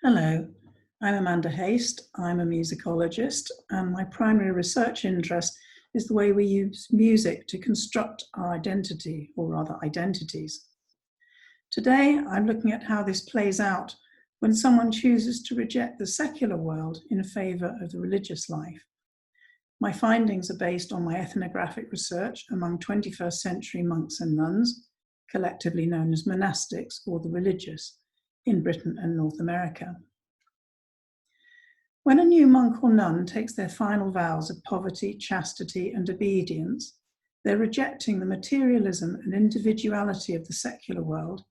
Hello, I'm Amanda Haste. I'm a musicologist, and my primary research interest is the way we use music to construct our identity, or rather identities. Today, I'm looking at how this plays out when someone chooses to reject the secular world in favour of the religious life. My findings are based on my ethnographic research among 21st century monks and nuns, collectively known as monastics or the religious, in Britain and North America. When a new monk or nun takes their final vows of poverty, chastity, and obedience, they're rejecting the materialism and individuality of the secular world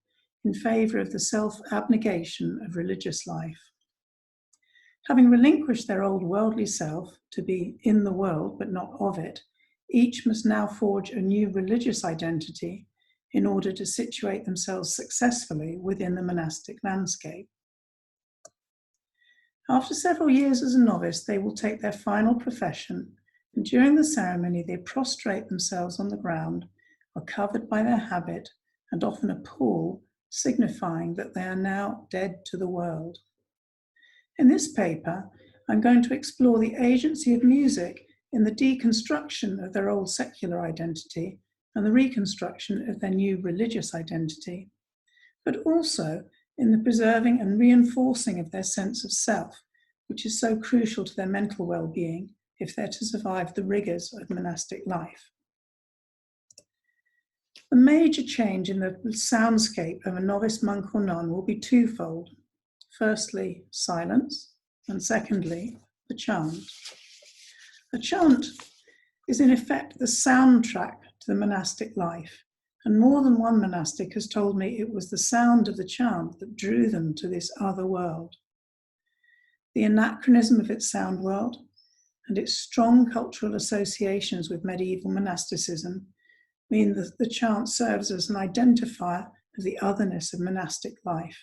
in favour of the self-abnegation of religious life. Having relinquished their old worldly self to be in the world but not of it, each must now forge a new religious identity in order to situate themselves successfully within the monastic landscape. After several years as a novice, they will take their final profession, and during the ceremony they prostrate themselves on the ground, are covered by their habit, and often a pall, signifying that they are now dead to the world. In this paper, I'm going to explore the agency of music in the deconstruction of their old secular identity and the reconstruction of their new religious identity, but also in the preserving and reinforcing of their sense of self, which is so crucial to their mental well-being if they're to survive the rigours of monastic life. The major change in the soundscape of a novice monk or nun will be twofold. Firstly, silence, and secondly, the chant. The chant is in effect the soundtrack to the monastic life, and more than one monastic has told me it was the sound of the chant that drew them to this other world. The anachronism of its sound world and its strong cultural associations with medieval monasticism mean that the chant serves as an identifier of the otherness of monastic life.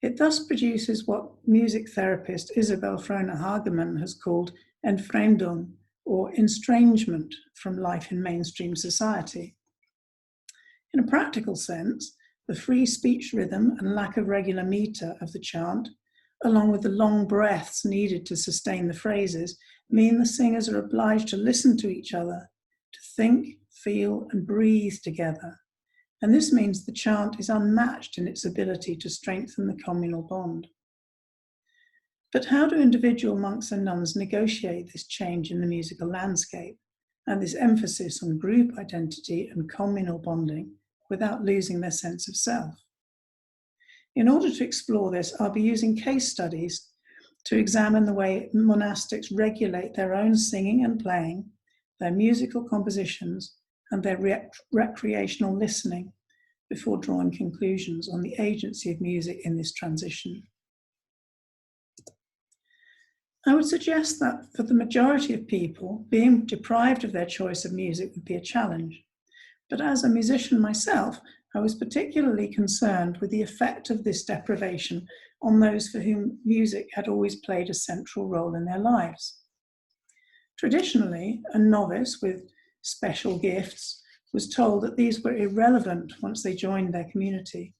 It thus produces what music therapist Isabel Frona Hagemann has called entfremdung, or estrangement from life in mainstream society. In a practical sense, the free speech rhythm and lack of regular meter of the chant, along with the long breaths needed to sustain the phrases, mean the singers are obliged to listen to each other, to think, feel, and breathe together. And this means the chant is unmatched in its ability to strengthen the communal bond. But how do individual monks and nuns negotiate this change in the musical landscape and this emphasis on group identity and communal bonding without losing their sense of self? In order to explore this, I'll be using case studies to examine the way monastics regulate their own singing and playing, their musical compositions, and their recreational listening before drawing conclusions on the agency of music in this transition. I would suggest that for the majority of people, being deprived of their choice of music would be a challenge. But as a musician myself, I was particularly concerned with the effect of this deprivation on those for whom music had always played a central role in their lives. Traditionally, a novice with special gifts was told that these were irrelevant once they joined their community.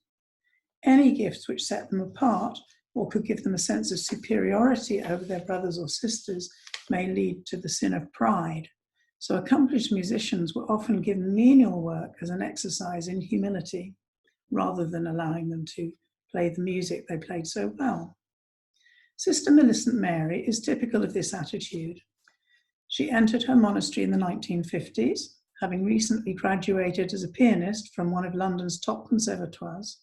Any gifts which set them apart or could give them a sense of superiority over their brothers or sisters may lead to the sin of pride. So accomplished musicians were often given menial work as an exercise in humility, rather than allowing them to play the music they played so well. Sister Millicent Mary is typical of this attitude. She entered her monastery in the 1950s, having recently graduated as a pianist from one of London's top conservatoires.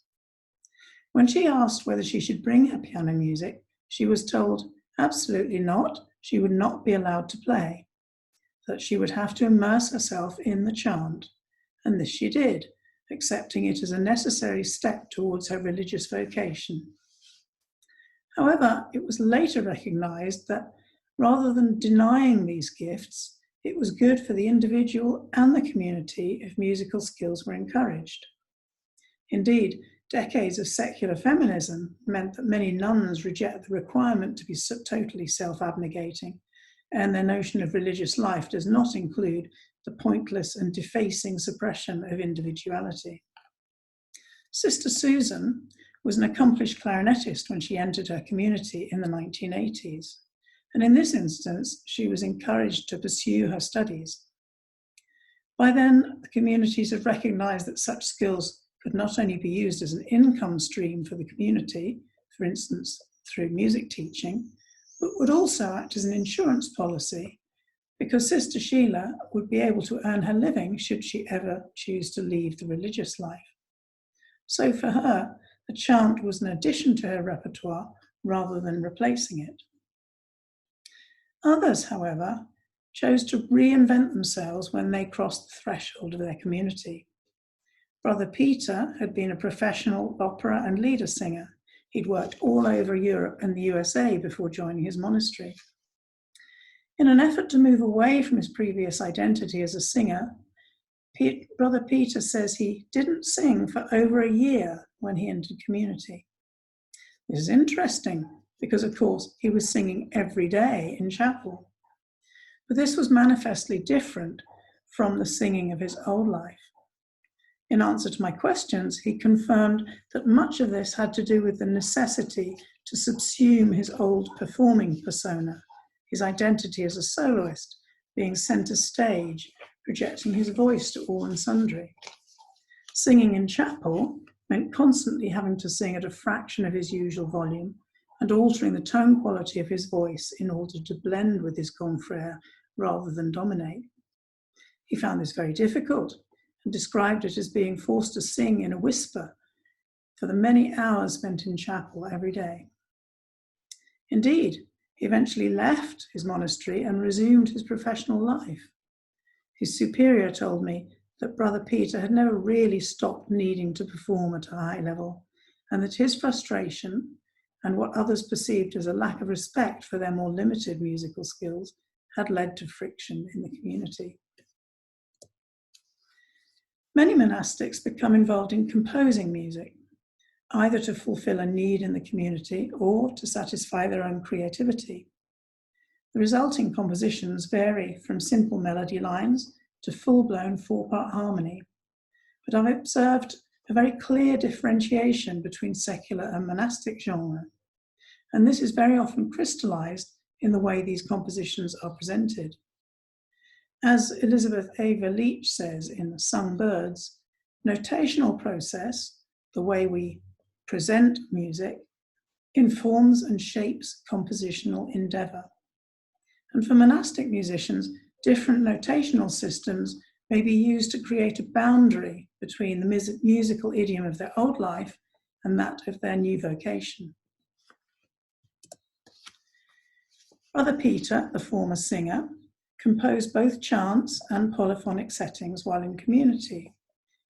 When she asked whether she should bring her piano music, she was told absolutely not, she would not be allowed to play, that she would have to immerse herself in the chant, and this she did, accepting it as a necessary step towards her religious vocation. However, it was later recognized that rather than denying these gifts, it was good for the individual and the community if musical skills were encouraged. Indeed, decades of secular feminism meant that many nuns reject the requirement to be totally self-abnegating, and their notion of religious life does not include the pointless and defacing suppression of individuality. Sister Susan was an accomplished clarinetist when she entered her community in the 1980s. And in this instance, she was encouraged to pursue her studies. By then, the communities had recognized that such skills could not only be used as an income stream for the community, for instance, through music teaching, but would also act as an insurance policy, because Sister Sheila would be able to earn her living should she ever choose to leave the religious life. So for her, the chant was an addition to her repertoire rather than replacing it. Others, however, chose to reinvent themselves when they crossed the threshold of their community. Brother Peter had been a professional opera and lieder singer. He'd worked all over Europe and the USA before joining his monastery. In an effort to move away from his previous identity as a singer, Brother Peter says he didn't sing for over a year when he entered community. This is interesting because, of course, he was singing every day in chapel. But this was manifestly different from the singing of his old life. In answer to my questions, he confirmed that much of this had to do with the necessity to subsume his old performing persona, his identity as a soloist, being centre stage, projecting his voice to all and sundry. Singing in chapel meant constantly having to sing at a fraction of his usual volume and altering the tone quality of his voice in order to blend with his confrere rather than dominate. He found this very difficult and described it as being forced to sing in a whisper for the many hours spent in chapel every day. Indeed, he eventually left his monastery and resumed his professional life. His superior told me that Brother Peter had never really stopped needing to perform at a high level, and that his frustration and what others perceived as a lack of respect for their more limited musical skills had led to friction in the community. Many monastics become involved in composing music, either to fulfill a need in the community or to satisfy their own creativity. The resulting compositions vary from simple melody lines to full-blown four-part harmony, but I've observed a very clear differentiation between secular and monastic genre, and this is very often crystallized in the way these compositions are presented. As Elizabeth Ava Leach says in Sung Birds, notational process, the way we present music, informs and shapes compositional endeavor. And for monastic musicians, different notational systems may be used to create a boundary between the musical idiom of their old life and that of their new vocation. Brother Peter, the former singer, composed both chants and polyphonic settings while in community.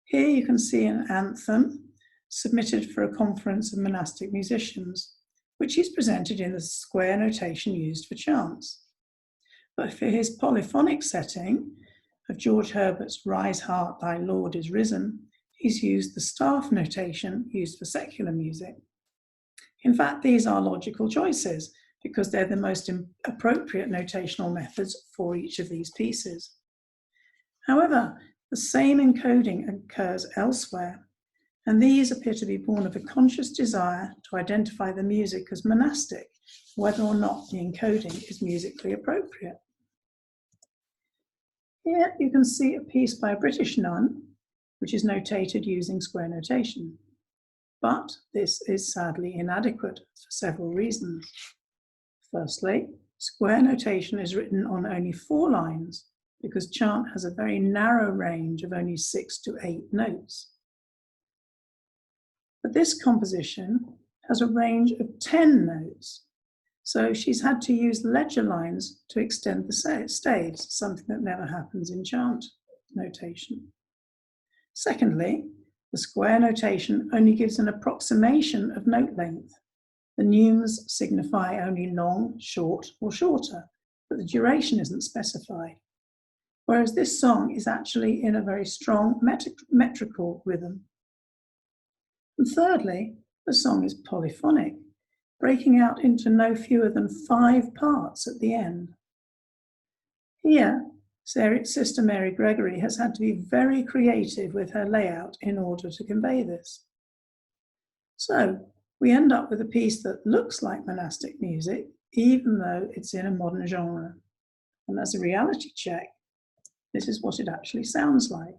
Here you can see an anthem submitted for a conference of monastic musicians, which he's presented in the square notation used for chants. But for his polyphonic setting of George Herbert's Rise Heart, Thy Lord is Risen, he's used the staff notation used for secular music. In fact, these are logical choices because they're the most appropriate notational methods for each of these pieces. However, the same encoding occurs elsewhere, and these appear to be born of a conscious desire to identify the music as monastic, whether or not the encoding is musically appropriate. Here you can see a piece by a British nun, which is notated using square notation. But this is sadly inadequate for several reasons. Firstly, square notation is written on only 4 lines because chant has a very narrow range of only 6 to 8 notes. But this composition has a range of 10 notes, so she's had to use ledger lines to extend the staves, something that never happens in chant notation. Secondly, the square notation only gives an approximation of note length. The neumes signify only long, short, or shorter, but the duration isn't specified. Whereas this song is actually in a very strong metrical rhythm. And thirdly, the song is polyphonic, breaking out into no fewer than 5 parts at the end. Here, Sister Mary Gregory has had to be very creative with her layout in order to convey this. So we end up with a piece that looks like monastic music, even though it's in a modern genre. And as a reality check, this is what it actually sounds like.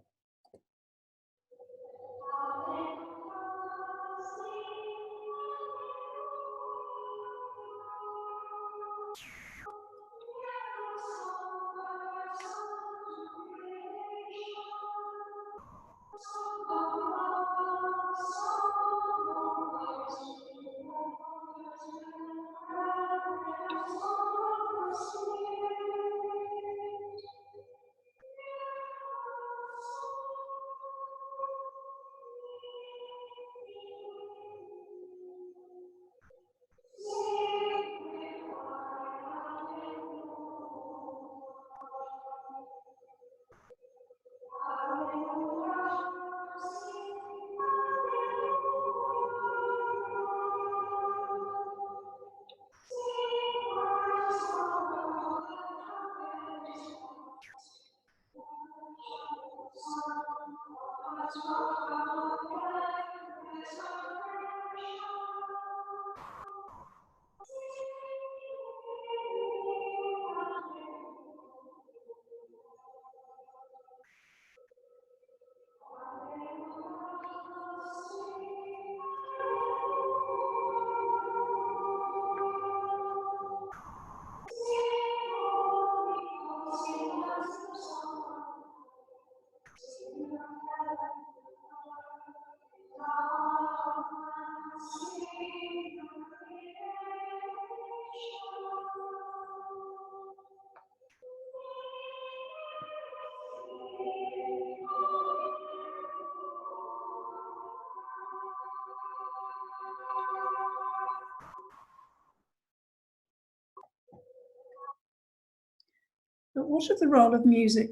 But what of the role of music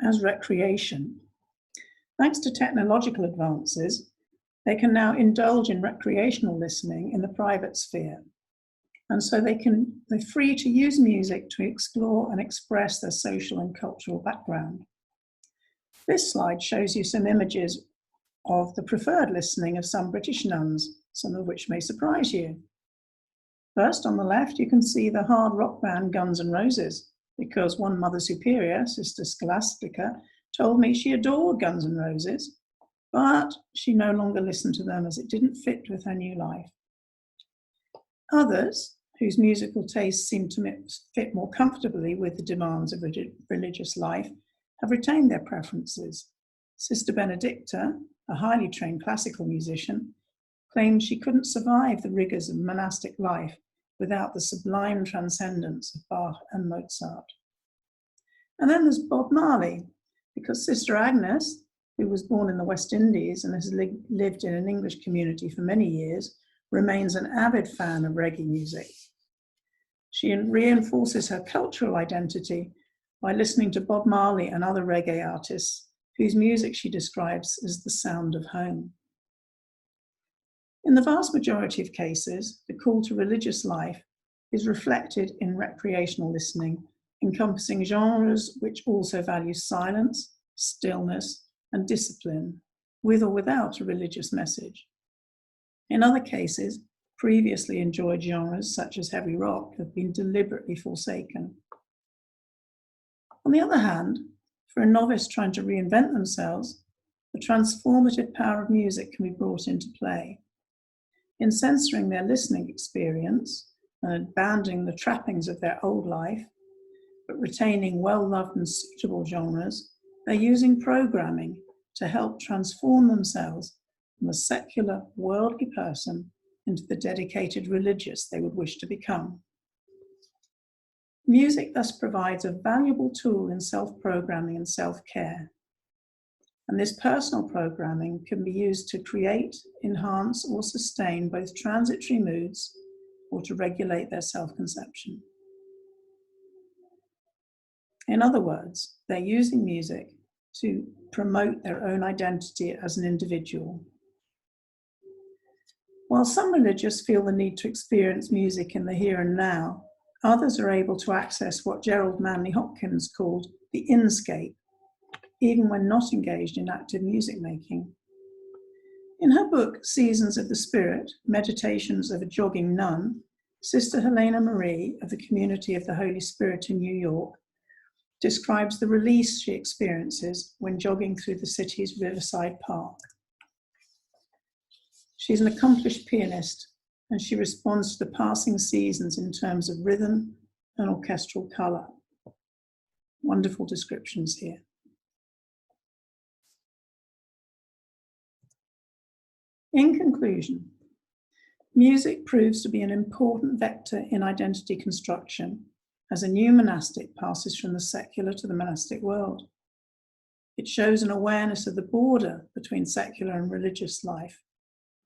as recreation? Thanks to technological advances, they can now indulge in recreational listening in the private sphere. And so they're free to use music to explore and express their social and cultural background. This slide shows you some images of the preferred listening of some British nuns, some of which may surprise you. First, on the left, you can see the hard rock band Guns N' Roses, because one Mother Superior, Sister Scholastica, told me she adored Guns N' Roses, but she no longer listened to them as it didn't fit with her new life. Others, whose musical tastes seem to fit more comfortably with the demands of religious life, have retained their preferences. Sister Benedicta, a highly trained classical musician, claimed she couldn't survive the rigors of monastic life without the sublime transcendence of Bach and Mozart. And then there's Bob Marley, because Sister Agnes, who was born in the West Indies and has lived in an English community for many years, remains an avid fan of reggae music. She reinforces her cultural identity by listening to Bob Marley and other reggae artists, whose music she describes as the sound of home. In the vast majority of cases, the call to religious life is reflected in recreational listening, encompassing genres which also value silence, stillness, and discipline, with or without a religious message. In other cases, previously enjoyed genres such as heavy rock have been deliberately forsaken. On the other hand, for a novice trying to reinvent themselves, the transformative power of music can be brought into play. In censoring their listening experience and abandoning the trappings of their old life, but retaining well-loved and suitable genres, they're using programming to help transform themselves from a secular, worldly person into the dedicated religious they would wish to become. Music thus provides a valuable tool in self-programming and self-care. And this personal programming can be used to create, enhance, or sustain both transitory moods or to regulate their self-conception. In other words, they're using music to promote their own identity as an individual. While some religious feel the need to experience music in the here and now, others are able to access what Gerald Manley Hopkins called the inscape, even when not engaged in active music making. In her book, Seasons of the Spirit, Meditations of a Jogging Nun, Sister Helena Marie of the Community of the Holy Spirit in New York describes the release she experiences when jogging through the city's Riverside Park. She's an accomplished pianist, and she responds to the passing seasons in terms of rhythm and orchestral colour. Wonderful descriptions here. In conclusion, music proves to be an important vector in identity construction as a new monastic passes from the secular to the monastic world. It shows an awareness of the border between secular and religious life,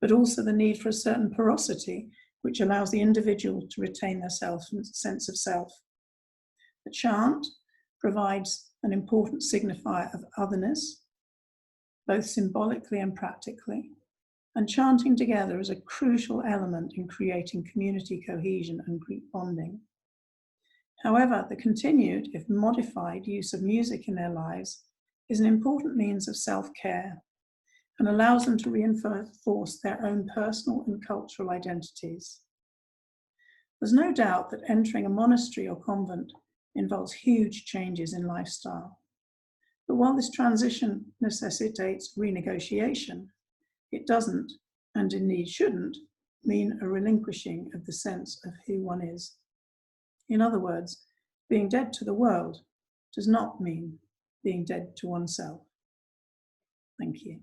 but also the need for a certain porosity which allows the individual to retain their sense of self. The chant provides an important signifier of otherness, both symbolically and practically, and chanting together is a crucial element in creating community cohesion and group bonding. However, the continued, if modified, use of music in their lives is an important means of self-care and allows them to reinforce their own personal and cultural identities. There's no doubt that entering a monastery or convent involves huge changes in lifestyle. But while this transition necessitates renegotiation, it doesn't, and indeed shouldn't, mean a relinquishing of the sense of who one is. In other words, being dead to the world does not mean being dead to oneself. Thank you.